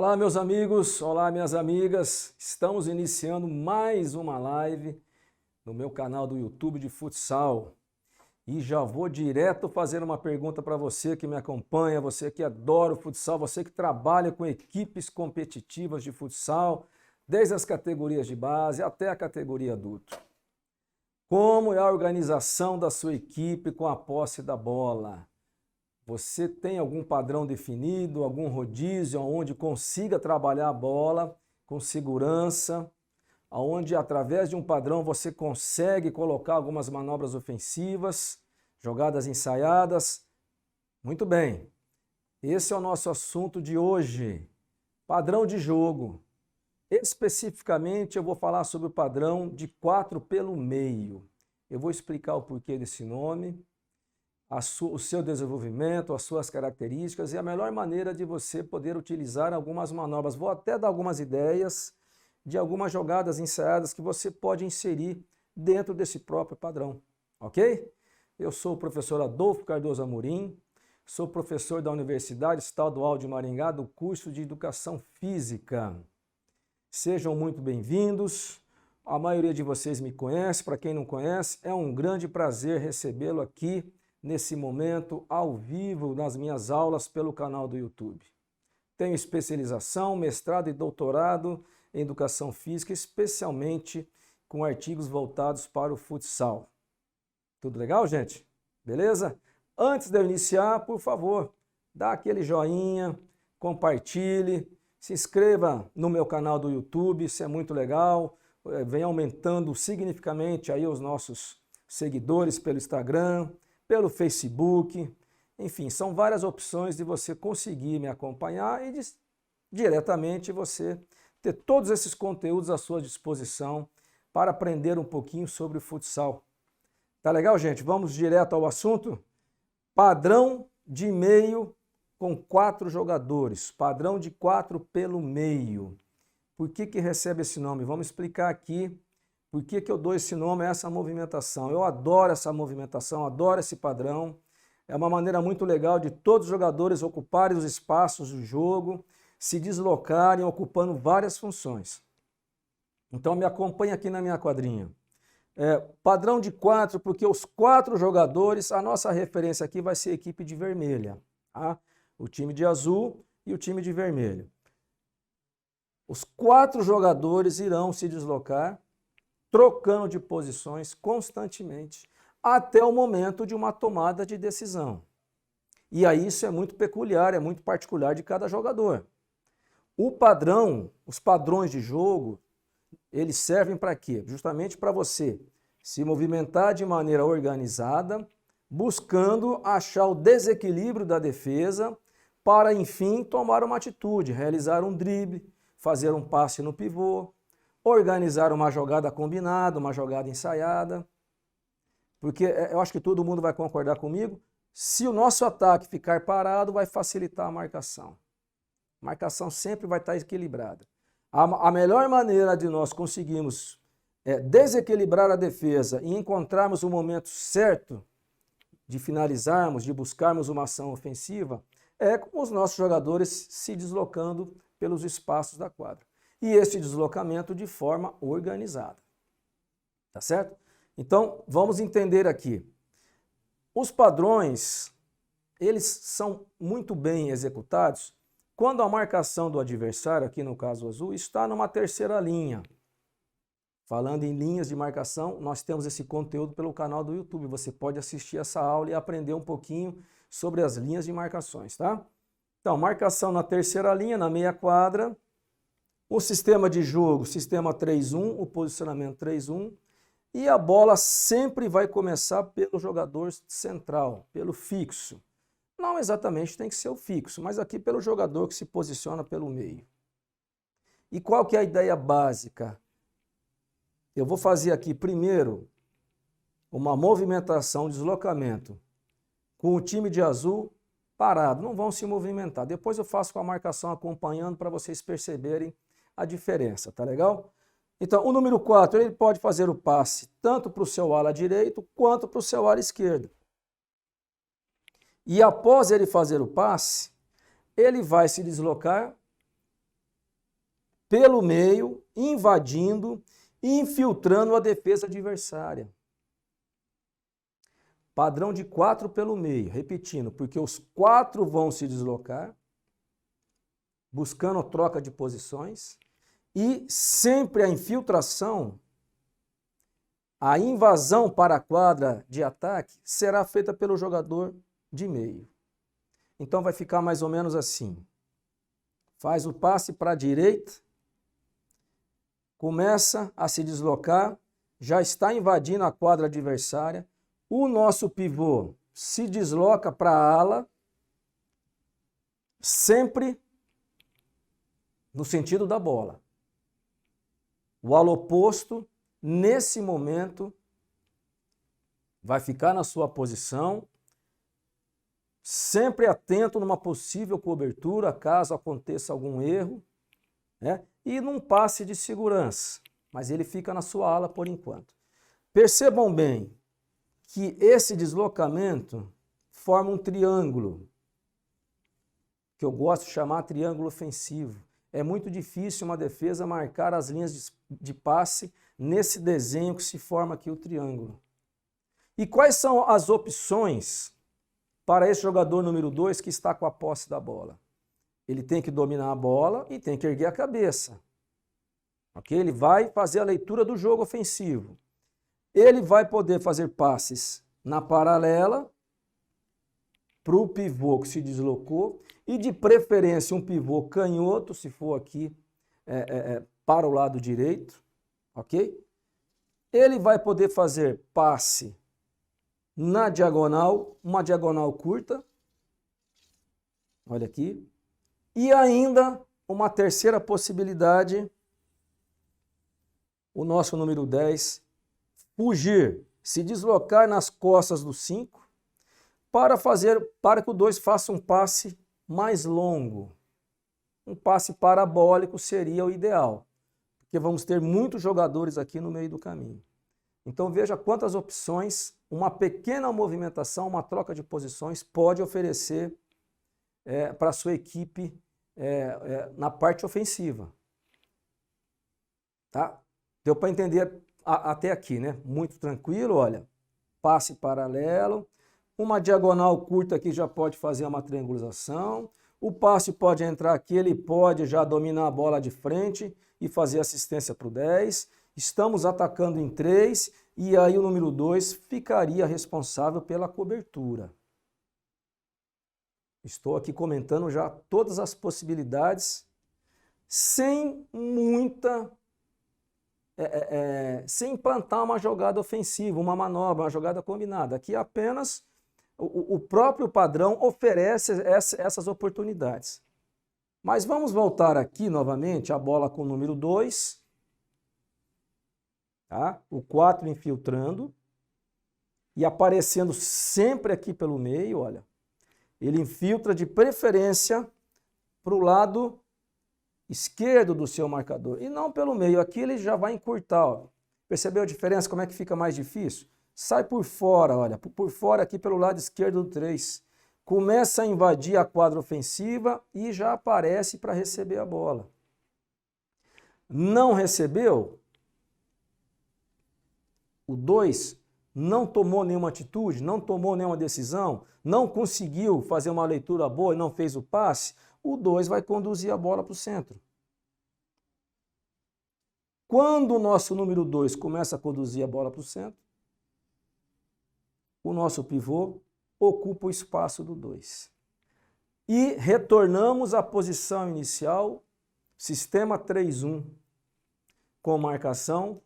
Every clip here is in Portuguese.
Olá, meus amigos, olá, minhas amigas. Estamos iniciando mais uma live no meu canal do YouTube de futsal. E já vou direto fazer uma pergunta para você que me acompanha, você que adora o futsal, você que trabalha com equipes competitivas de futsal, desde as categorias de base até a categoria adulto. Como é a organização da sua equipe com a posse da bola? Você tem algum padrão definido, algum rodízio onde consiga trabalhar a bola com segurança, onde através de um padrão você consegue colocar algumas manobras ofensivas, jogadas ensaiadas? Muito bem, esse é o nosso assunto de hoje, padrão de jogo. Especificamente eu vou falar sobre o padrão de 4 pelo meio. Eu vou explicar o porquê desse nome, o seu desenvolvimento, as suas características e a melhor maneira de você poder utilizar algumas manobras. Vou até dar algumas ideias de algumas jogadas ensaiadas que você pode inserir dentro desse próprio padrão, ok? Eu sou o professor Adolfo Cardoso Amorim, sou professor da Universidade Estadual de Maringá do curso de Educação Física. Sejam muito bem-vindos. A maioria de vocês me conhece, para quem não conhece, é um grande prazer recebê-lo aqui nesse momento, ao vivo, nas minhas aulas pelo canal do YouTube. Tenho especialização, mestrado e doutorado em Educação Física, especialmente com artigos voltados para o futsal. Tudo legal, gente? Beleza? Antes de eu iniciar, por favor, dá aquele joinha, compartilhe, se inscreva no meu canal do YouTube, isso é muito legal. Vem aumentando significativamente aí os nossos seguidores pelo Instagram, pelo Facebook, enfim, são várias opções de você conseguir me acompanhar e diretamente você ter todos esses conteúdos à sua disposição para aprender um pouquinho sobre o futsal. Tá legal, gente? Vamos direto ao assunto? Padrão de meio com 4 jogadores, padrão de 4 pelo meio. Por que recebe esse nome? Vamos explicar aqui. Por que eu dou esse nome a essa movimentação? Eu adoro essa movimentação, adoro esse padrão. É uma maneira muito legal de todos os jogadores ocuparem os espaços do jogo, se deslocarem, ocupando várias funções. Então me acompanhe aqui na minha quadrinha. Padrão de 4, porque os 4 jogadores, a nossa referência aqui vai ser a equipe de vermelha. Tá? O time de azul e o time de vermelho. Os 4 jogadores irão se deslocar trocando de posições constantemente, até o momento de uma tomada de decisão. E aí isso é muito peculiar, é muito particular de cada jogador. O padrão, os padrões de jogo, eles servem para quê? Justamente para você se movimentar de maneira organizada, buscando achar o desequilíbrio da defesa, para enfim tomar uma atitude, realizar um drible, fazer um passe no pivô, organizar uma jogada combinada, uma jogada ensaiada, porque eu acho que todo mundo vai concordar comigo, se o nosso ataque ficar parado, vai facilitar a marcação. A marcação sempre vai estar equilibrada. A melhor maneira de nós conseguirmos desequilibrar a defesa e encontrarmos o momento certo de finalizarmos, de buscarmos uma ação ofensiva, é com os nossos jogadores se deslocando pelos espaços da quadra. E esse deslocamento de forma organizada. Tá certo? Então, vamos entender aqui. Os padrões, eles são muito bem executados quando a marcação do adversário, aqui no caso azul, está numa terceira linha. Falando em linhas de marcação, nós temos esse conteúdo pelo canal do YouTube. Você pode assistir essa aula e aprender um pouquinho sobre as linhas de marcações, tá? Então, marcação na terceira linha, na meia quadra. O sistema de jogo, sistema 3-1, o posicionamento 3-1, e a bola sempre vai começar pelo jogador central, pelo fixo. Não exatamente tem que ser o fixo, mas aqui pelo jogador que se posiciona pelo meio. E qual que é a ideia básica? Eu vou fazer aqui primeiro uma movimentação, deslocamento, com o time de azul parado, não vão se movimentar. Depois eu faço com a marcação acompanhando para vocês perceberem a diferença, tá legal? Então, o número 4, ele pode fazer o passe tanto para o seu ala direito quanto para o seu ala esquerdo. E após ele fazer o passe, ele vai se deslocar pelo meio, invadindo e infiltrando a defesa adversária. Padrão de 4 pelo meio, repetindo, porque os 4 vão se deslocar, buscando troca de posições, e sempre a infiltração, a invasão para a quadra de ataque será feita pelo jogador de meio. Então vai ficar mais ou menos assim. Faz o passe para a direita, começa a se deslocar, já está invadindo a quadra adversária, o nosso pivô se desloca para a ala, sempre no sentido da bola. O ala oposto, nesse momento, vai ficar na sua posição, sempre atento numa possível cobertura, caso aconteça algum erro, né? E num passe de segurança, mas ele fica na sua ala por enquanto. Percebam bem que esse deslocamento forma um triângulo, que eu gosto de chamar triângulo ofensivo. É muito difícil uma defesa marcar as linhas de passe nesse desenho que se forma aqui o triângulo. E quais são as opções para esse jogador número 2 que está com a posse da bola? Ele tem que dominar a bola e tem que erguer a cabeça. Okay? Ele vai fazer a leitura do jogo ofensivo. Ele vai poder fazer passes na paralela para o pivô que se deslocou e, de preferência, um pivô canhoto, se for aqui para o lado direito. Ok? Ele vai poder fazer passe na diagonal, uma diagonal curta. Olha aqui. E ainda uma terceira possibilidade, o nosso número 10, fugir, se deslocar nas costas do 5 para que o 2 faça um passe mais longo. Um passe parabólico seria o ideal, porque vamos ter muitos jogadores aqui no meio do caminho. Então veja quantas opções uma pequena movimentação, uma troca de posições pode oferecer para a sua equipe na parte ofensiva. Tá? Deu para entender até aqui, né? Muito tranquilo, olha. Passe paralelo. Uma diagonal curta aqui já pode fazer uma triangulação. O passe pode entrar aqui, ele pode já dominar a bola de frente e fazer assistência para o 10. Estamos atacando em 3 e aí o número 2 ficaria responsável pela cobertura. Estou aqui comentando já todas as possibilidades sem sem implantar uma jogada ofensiva, uma manobra, uma jogada combinada. Aqui apenas o próprio padrão oferece essas oportunidades. Mas vamos voltar aqui novamente, a bola com o número 2. Tá? O 4 infiltrando e aparecendo sempre aqui pelo meio, olha. Ele infiltra de preferência para o lado esquerdo do seu marcador e não pelo meio. Aqui ele já vai encurtar. Ó. Percebeu a diferença? Como é que fica mais difícil? Sai por fora, olha, por fora aqui pelo lado esquerdo do 3. Começa a invadir a quadra ofensiva e já aparece para receber a bola. Não recebeu? O 2 não tomou nenhuma atitude, não tomou nenhuma decisão, não conseguiu fazer uma leitura boa e não fez o passe, o 2 vai conduzir a bola para o centro. Quando o nosso número 2 começa a conduzir a bola para o centro, o nosso pivô ocupa o espaço do 2. E retornamos à posição inicial, sistema 3-1, com marcação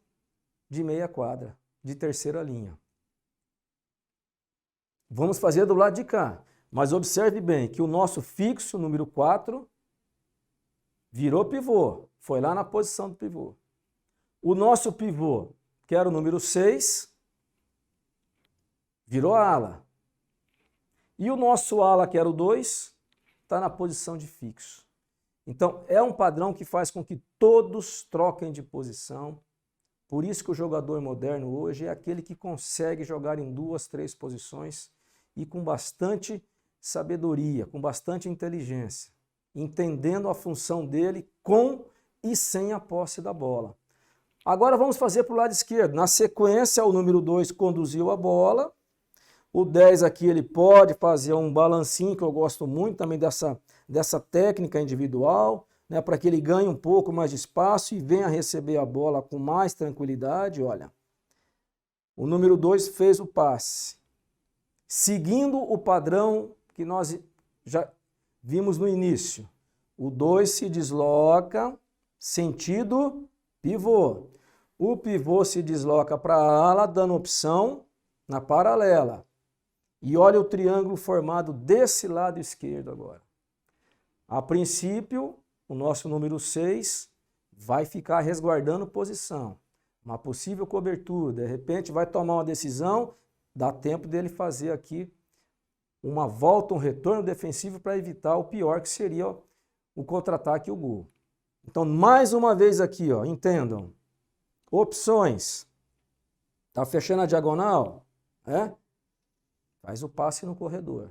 de meia quadra, de terceira linha. Vamos fazer do lado de cá, mas observe bem que o nosso fixo, número 4, virou pivô, foi lá na posição do pivô. O nosso pivô, que era o número 6, virou ala. E o nosso ala, que era o 2, está na posição de fixo. Então, é um padrão que faz com que todos troquem de posição. Por isso que o jogador moderno hoje é aquele que consegue jogar em 2, 3 posições e com bastante sabedoria, com bastante inteligência, entendendo a função dele com e sem a posse da bola. Agora vamos fazer para o lado esquerdo. Na sequência, o número 2 conduziu a bola. O 10 aqui ele pode fazer um balancinho, que eu gosto muito também dessa técnica individual, né, para que ele ganhe um pouco mais de espaço e venha receber a bola com mais tranquilidade. Olha, o número 2 fez o passe, seguindo o padrão que nós já vimos no início. O 2 se desloca sentido pivô. O pivô se desloca para a ala, dando opção na paralela. E olha o triângulo formado desse lado esquerdo agora. A princípio, o nosso número 6 vai ficar resguardando posição. Uma possível cobertura, de repente vai tomar uma decisão, dá tempo dele fazer aqui uma volta, um retorno defensivo para evitar o pior, que seria o contra-ataque e o gol. Então, mais uma vez aqui, ó, entendam. Opções. Tá fechando a diagonal? Faz o passe no corredor.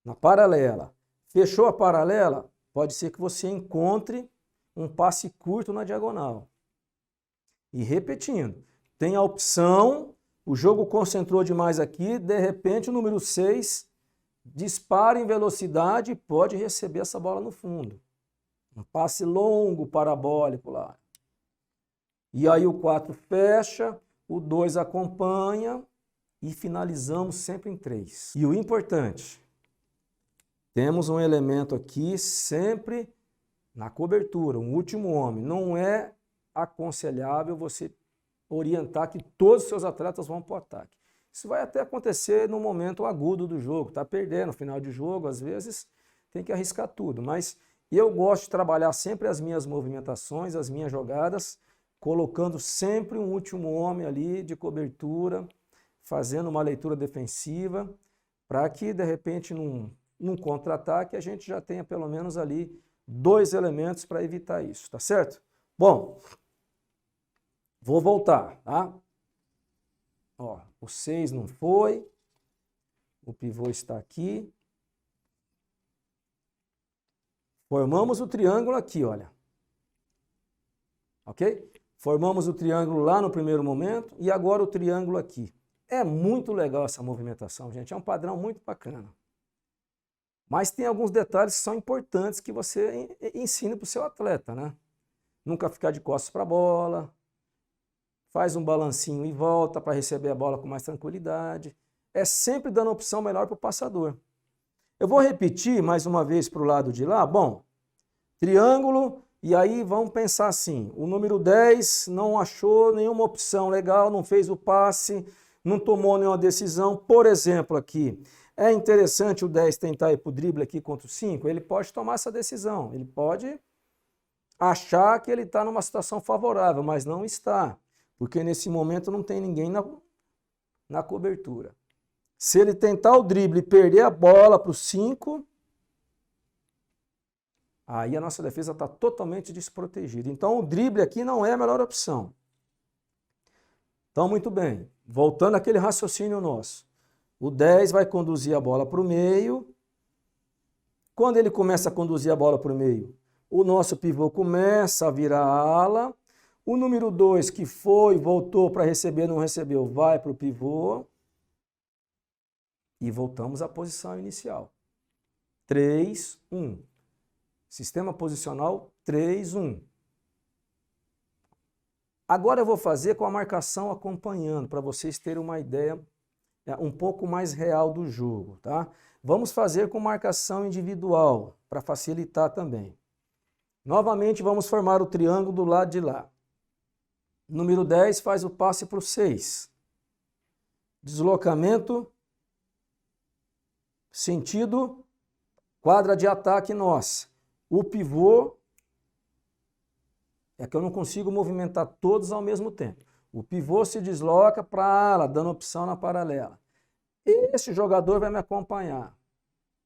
Na paralela. Fechou a paralela? Pode ser que você encontre um passe curto na diagonal. E repetindo, tem a opção, o jogo concentrou demais aqui, de repente o número 6 dispara em velocidade e pode receber essa bola no fundo. Um passe longo, parabólico lá. E aí o 4 fecha, o 2 acompanha e finalizamos sempre em 3. E o importante, temos um elemento aqui sempre na cobertura, um último homem. Não é aconselhável você orientar que todos os seus atletas vão para o ataque. Isso vai até acontecer no momento agudo do jogo, está perdendo, no final de jogo, às vezes tem que arriscar tudo. Mas eu gosto de trabalhar sempre as minhas movimentações, as minhas jogadas, colocando sempre um último homem ali de cobertura, fazendo uma leitura defensiva, para que de repente num contra-ataque a gente já tenha pelo menos ali 2 elementos para evitar isso, tá certo? Bom, vou voltar, tá? Ó, o 6 não foi, o pivô está aqui. Formamos o triângulo aqui, olha. Ok? Formamos o triângulo lá no primeiro momento e agora o triângulo aqui. É muito legal essa movimentação, gente. É um padrão muito bacana. Mas tem alguns detalhes que são importantes que você ensina para o seu atleta, né? Nunca ficar de costas para a bola. Faz um balancinho e volta para receber a bola com mais tranquilidade. É sempre dando opção melhor para o passador. Eu vou repetir mais uma vez para o lado de lá. Bom, triângulo, e aí vamos pensar assim. O número 10 não achou nenhuma opção legal, não fez o passe, não tomou nenhuma decisão. Por exemplo, aqui, é interessante o 10 tentar ir para o drible aqui contra o 5? Ele pode tomar essa decisão. Ele pode achar que ele está numa situação favorável, mas não está. Porque nesse momento não tem ninguém na cobertura. Se ele tentar o drible e perder a bola para o 5, aí a nossa defesa está totalmente desprotegida. Então o drible aqui não é a melhor opção. Então, muito bem. Voltando àquele raciocínio nosso. O 10 vai conduzir a bola para o meio. Quando ele começa a conduzir a bola para o meio, o nosso pivô começa a virar a ala. O número 2 que foi, voltou para receber, não recebeu, vai para o pivô. E voltamos à posição inicial. 3, 1. Sistema posicional 3, 1. Agora eu vou fazer com a marcação acompanhando, para vocês terem uma ideia um pouco mais real do jogo, tá? Vamos fazer com marcação individual, para facilitar também. Novamente vamos formar o triângulo do lado de lá. Número 10 faz o passe para o 6. Deslocamento, sentido, quadra de ataque nossa. O pivô, é que eu não consigo movimentar todos ao mesmo tempo. O pivô se desloca para a ala, dando opção na paralela. Esse jogador vai me acompanhar.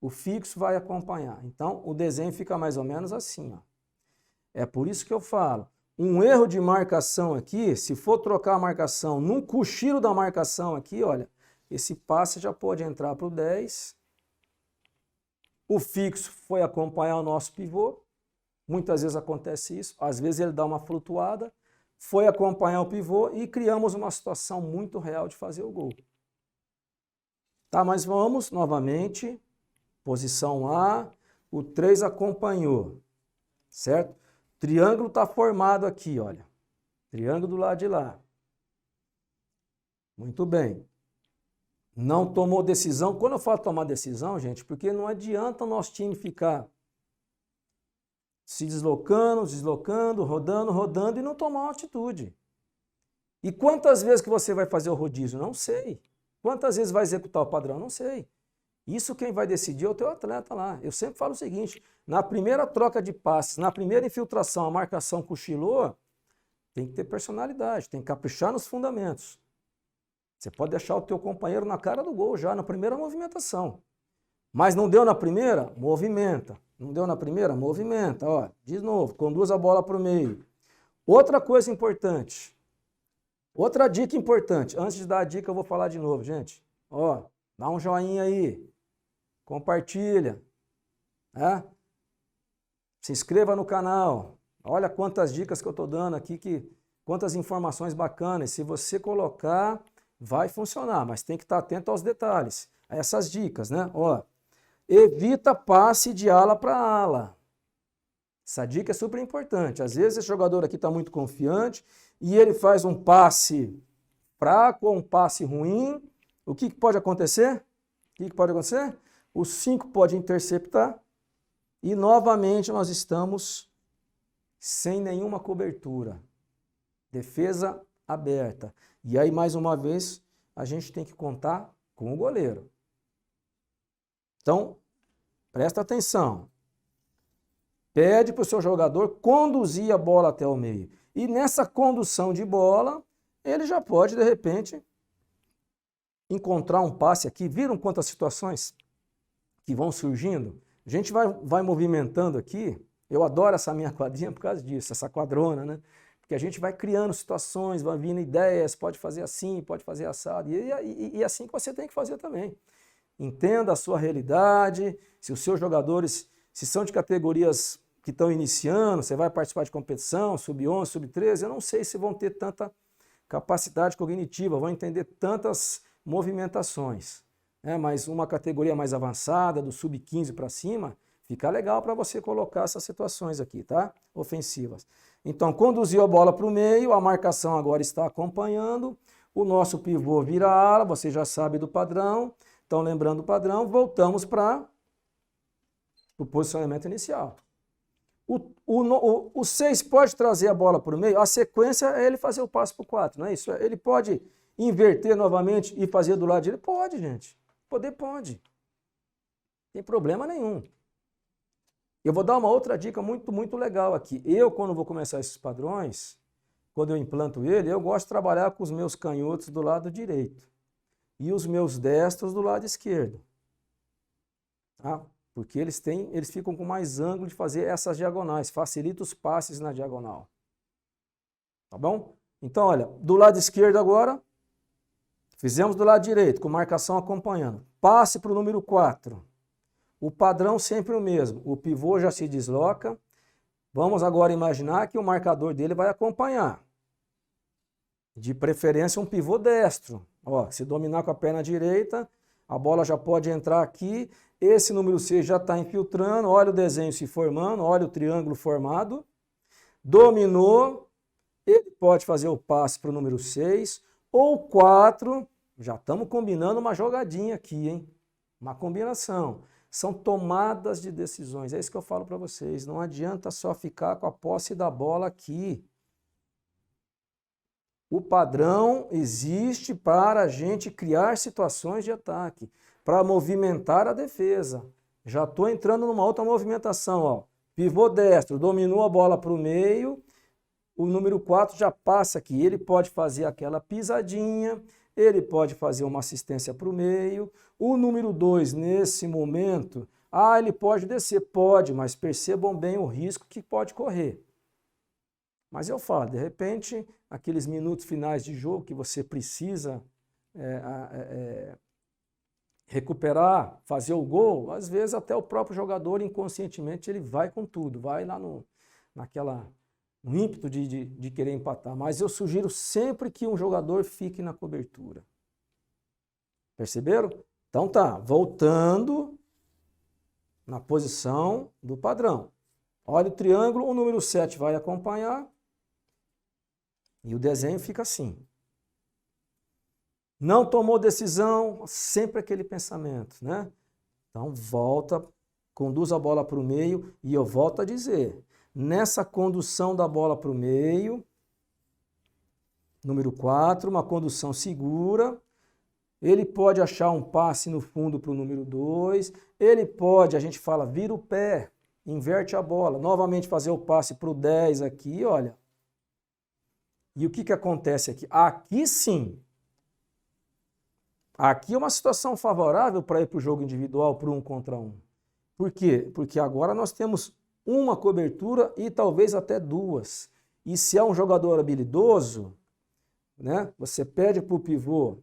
O fixo vai acompanhar. Então, o desenho fica mais ou menos assim, ó. É por isso que eu falo. Um erro de marcação aqui, se for trocar a marcação num cochilo da marcação aqui, olha, esse passe já pode entrar para o 10. O fixo foi acompanhar o nosso pivô. Muitas vezes acontece isso, às vezes ele dá uma flutuada, foi acompanhar o pivô e criamos uma situação muito real de fazer o gol. Tá, mas vamos novamente, posição A, o 3 acompanhou, certo? Triângulo está formado aqui, olha. Triângulo do lado de lá. Muito bem. Não tomou decisão. Quando eu falo tomar decisão, gente, porque não adianta o nosso time ficar se deslocando, rodando e não tomar uma atitude. E quantas vezes que você vai fazer o rodízio? Não sei. Quantas vezes vai executar o padrão? Não sei. Isso quem vai decidir é o teu atleta lá. Eu sempre falo o seguinte, na primeira troca de passes, na primeira infiltração, a marcação cochilou, tem que ter personalidade, tem que caprichar nos fundamentos. Você pode deixar o teu companheiro na cara do gol já, na primeira movimentação. Mas não deu na primeira? Movimenta. Não deu na primeira? Movimenta. Ó, de novo, conduz a bola para o meio. Outra coisa importante. Outra dica importante. Antes de dar a dica, eu vou falar de novo, gente. Ó, dá um joinha aí. Compartilha. Né? Se inscreva no canal. Olha quantas dicas que eu estou dando aqui, quantas informações bacanas. Se você colocar, vai funcionar, mas tem que estar atento aos detalhes. A essas dicas, né? Ó, evita passe de ala para ala. Essa dica é super importante. Às vezes esse jogador aqui está muito confiante e ele faz um passe fraco ou um passe ruim. O que pode acontecer? O que pode acontecer? O 5 pode interceptar e novamente nós estamos sem nenhuma cobertura. Defesa aberta. E aí, mais uma vez, a gente tem que contar com o goleiro. Então, presta atenção. Pede para o seu jogador conduzir a bola até o meio. E nessa condução de bola, ele já pode, de repente, encontrar um passe aqui. Viram quantas situações que vão surgindo? A gente vai movimentando aqui. Eu adoro essa minha quadrinha por causa disso, essa quadrona, né? Porque a gente vai criando situações, vai vindo ideias, pode fazer assim, pode fazer assado. E assim que você tem que fazer também. Entenda a sua realidade, se os seus jogadores, se são de categorias que estão iniciando, você vai participar de competição, sub-11, sub-13, eu não sei se vão ter tanta capacidade cognitiva, vão entender tantas movimentações. Né? Mas uma categoria mais avançada, do sub-15 para cima, fica legal para você colocar essas situações aqui, tá? Ofensivas. Então, conduziu a bola para o meio, a marcação agora está acompanhando, o nosso pivô vira ala, você já sabe do padrão. Então, lembrando o padrão, voltamos para o posicionamento inicial. O 6 pode trazer a bola para o meio, a sequência é ele fazer o passe para o 4, não é isso? Ele pode inverter novamente e fazer do lado direito? Pode, gente. Poder pode. Não tem problema nenhum. Eu vou dar uma outra dica muito legal aqui. Eu, quando vou começar esses padrões, quando eu implanto ele, eu gosto de trabalhar com os meus canhotos do lado direito e os meus destros do lado esquerdo. Tá? Porque eles ficam com mais ângulo de fazer essas diagonais, facilita os passes na diagonal. Tá bom? Então, olha, do lado esquerdo agora, fizemos do lado direito, com marcação acompanhando. Passe para o número 4. O padrão sempre o mesmo. O pivô já se desloca. Vamos agora imaginar que o marcador dele vai acompanhar. De preferência um pivô destro. Ó, se dominar com a perna direita, a bola já pode entrar aqui. Esse número 6 já está infiltrando. Olha o desenho se formando, olha o triângulo formado. Dominou. Ele pode fazer o passe para o número 6. Ou 4. Já estamos combinando uma jogadinha aqui, hein? Uma combinação. São tomadas de decisões. É isso que eu falo para vocês. Não adianta só ficar com a posse da bola aqui. O padrão existe para a gente criar situações de ataque, para movimentar a defesa. Já estou entrando numa outra movimentação. Ó. Pivô destro, dominou a bola para o meio. O número 4 já passa aqui. Ele pode fazer aquela pisadinha. Ele pode fazer uma assistência para o meio. O número 2, nesse momento, ele pode descer. Pode, mas percebam bem o risco que pode correr. Mas eu falo, de repente, aqueles minutos finais de jogo que você precisa recuperar, fazer o gol, às vezes até o próprio jogador inconscientemente ele vai com tudo, vai lá no ímpeto de querer empatar. Mas eu sugiro sempre que um jogador fique na cobertura. Perceberam? Então tá, voltando na posição do padrão. Olha o triângulo, o número 7 vai acompanhar e o desenho fica assim. Não tomou decisão, sempre aquele pensamento, né? Então volta, conduz a bola para o meio e eu volto a dizer, nessa condução da bola para o meio, número 4, uma condução segura, ele pode achar um passe no fundo para o número 2, ele pode, a gente fala, vira o pé, inverte a bola, novamente fazer o passe para o 10 aqui, olha. E o que acontece aqui? Aqui sim, aqui é uma situação favorável para ir para o jogo individual, para o 1 contra 1. Por quê? Porque agora nós temos uma cobertura e talvez até duas. E se é um jogador habilidoso, né, você pede para o pivô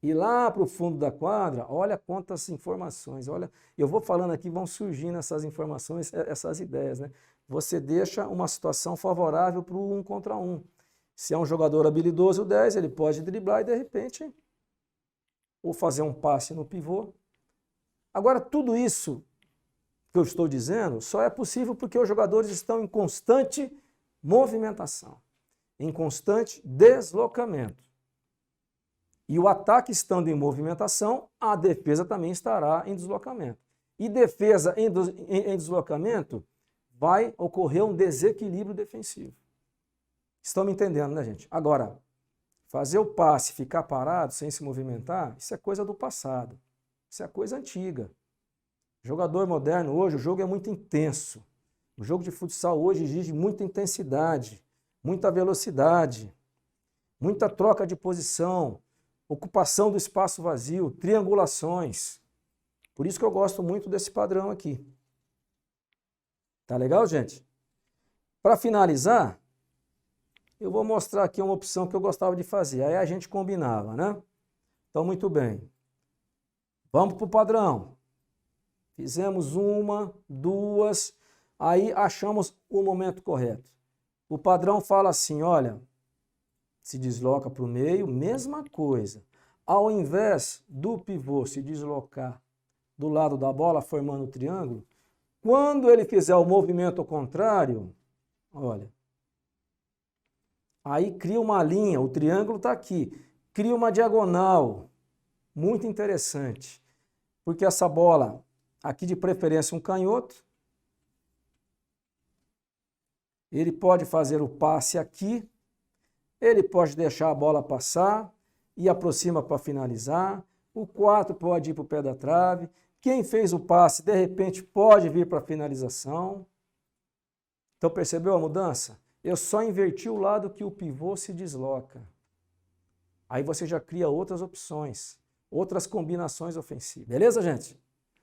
ir lá para o fundo da quadra, olha quantas informações, olha, eu vou falando aqui, vão surgindo essas informações, essas ideias, né? Você deixa uma situação favorável para o 1 contra 1. Se é um jogador habilidoso, o 10, ele pode driblar e de repente ou fazer um passe no pivô. Agora, tudo isso que eu estou dizendo só é possível porque os jogadores estão em constante movimentação, em constante deslocamento. E o ataque estando em movimentação, a defesa também estará em deslocamento. E defesa em deslocamento, vai ocorrer um desequilíbrio defensivo. Estão me entendendo, né, gente? Agora, fazer o passe, ficar parado, sem se movimentar, isso é coisa do passado. Isso é coisa antiga. Jogador moderno hoje, o jogo é muito intenso. O jogo de futsal hoje exige muita intensidade, muita velocidade, muita troca de posição, ocupação do espaço vazio, triangulações. Por isso que eu gosto muito desse padrão aqui. Tá legal, gente? Para finalizar, eu vou mostrar aqui uma opção que eu gostava de fazer. Aí a gente combinava, né? Então, muito bem. Vamos para o padrão. Fizemos uma, duas, aí achamos o momento correto. O padrão fala assim, olha, se desloca para o meio, mesma coisa. Ao invés do pivô se deslocar do lado da bola, formando o triângulo, quando ele fizer o movimento contrário, olha, aí cria uma linha, o triângulo está aqui, cria uma diagonal, muito interessante, porque essa bola, aqui de preferência um canhoto, ele pode fazer o passe aqui, ele pode deixar a bola passar e aproxima para finalizar, o 4 pode ir para o pé da trave, quem fez o passe, de repente, pode vir para a finalização. Então, percebeu a mudança? Eu só inverti o lado que o pivô se desloca. Aí você já cria outras opções, outras combinações ofensivas. Beleza, gente?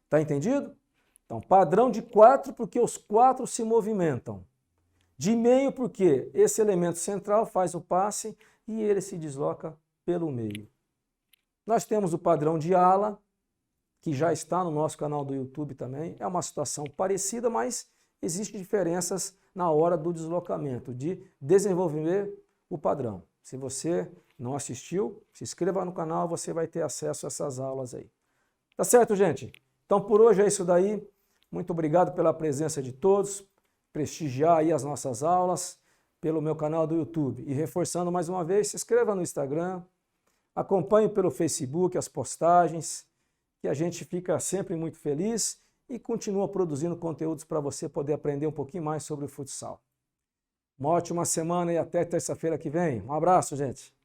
Tá entendido? Então, padrão de 4, porque os 4 se movimentam. De meio, porque esse elemento central faz o passe e ele se desloca pelo meio. Nós temos o padrão de ala, que já está no nosso canal do YouTube também. É uma situação parecida, mas existem diferenças na hora do deslocamento, de desenvolver o padrão. Se você não assistiu, se inscreva no canal, você vai ter acesso a essas aulas aí. Tá certo, gente? Então, por hoje é isso daí. Muito obrigado pela presença de todos. Prestigiar aí as nossas aulas pelo meu canal do YouTube. E reforçando mais uma vez, se inscreva no Instagram, acompanhe pelo Facebook as postagens, que a gente fica sempre muito feliz e continua produzindo conteúdos para você poder aprender um pouquinho mais sobre o futsal. Uma ótima semana e até terça-feira que vem. Um abraço, gente!